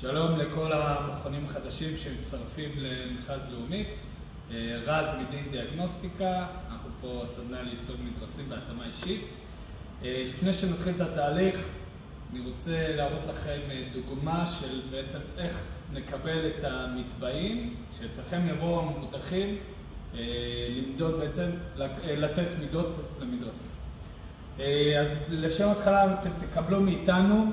שלום לכל המכונים החדשים שמצטרפים למכרז לאומית. רז מדין דיאגנוסטיקה, אנחנו פה סדנה לייצוג מדרסים בהתאמה אישית. לפני שנתחיל את התהליך, אני רוצה להראות לכם דוגמה של בעצם איך נקבל את המתבעים, שאצלכם יבואו המבוטחים למדוד בעצם, לתת מידות למדרסים. אז לשם התחלה אתם תקבלו מאיתנו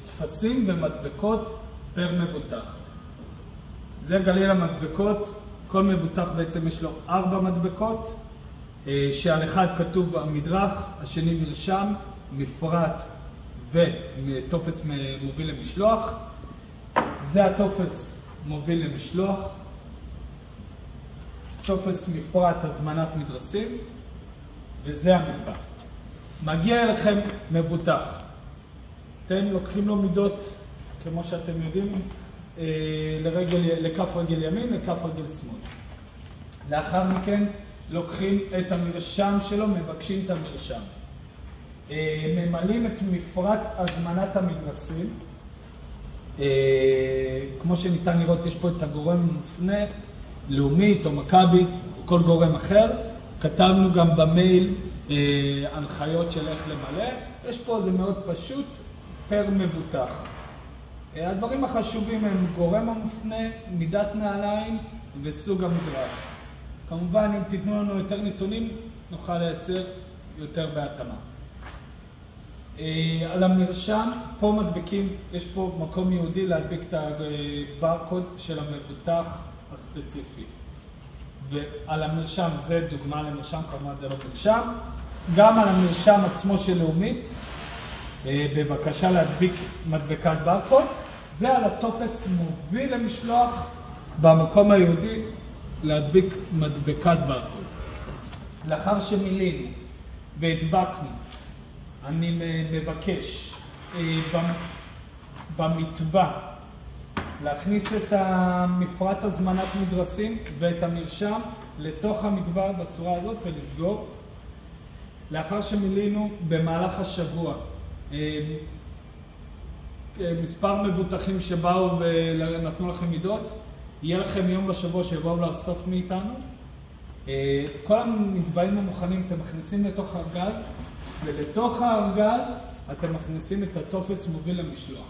תפסים ומדבקות פר מבוטח. זה גליל המדבקות, כל מבוטח בעצם יש לו 4 מדבקות, שעל אחד כתוב המדרך, השני מרשם, מפרט וטופס מוביל למשלוח. זה הטופס מוביל למשלוח, טופס מפרט הזמנת מדרסים, וזה המדבק. מגיע אליכם מבוטח. אתם לוקחים לו מידות, כמו שאתם יודעים, לכף רגל ימין, לכף רגל שמאל. לאחר מכן לוקחים את המרשם שלו, מבקשים את המרשם. ממלאים את מפרט הזמנת המדרסים. כמו שניתן לראות, יש פה את הגורם המופנה, לאומית או מכבי, או כל גורם אחר. כתבנו גם במייל הנחיות של איך למלא. יש פה, זה מאוד פשוט, פר מבוטח. הדברים החשובים הם גורם המופנה, מידת נעליים וסוג המדרס. כמובן, אם תיתנו לנו יותר נתונים, נוכל לייצר יותר בהתאמה. על המרשם, פה מדבקים, יש פה מקום ייעודי להדביק את הברקוד של המבוטח הספציפי. ועל המרשם, זה דוגמה למרשם, כמובן זה לא מרשם. גם על המרשם עצמו של לאומית, בבקשה להדביק מדבקת ברקוד, ועל הטופס מוביל למשלוח במקום הייעודי להדביק מדבקת ברקוד. לאחר שמילינו והדבקנו, אני מבקש במטבע להכניס את המפרט הזמנת מדרסים ואת המרשם לתוך המטבע בצורה הזאת ולסגור. לאחר שמילינו במהלך השבוע, מספר מבוטחים שבאו ונתנו לכם מידות, יהיה לכם יום בשבוע שיבואו לאסוף מאיתנו. כל המטבעים המוכנים אתם מכניסים לתוך הארגז, ולתוך הארגז אתם מכניסים את הטופס מוביל למשלוח.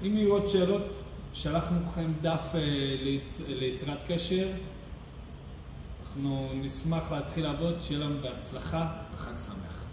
אם יהיו עוד שאלות, שלחנו לכם דף ליצירת קשר. אנחנו נשמח להתחיל לעבוד, שיהיה לנו בהצלחה וחג שמח.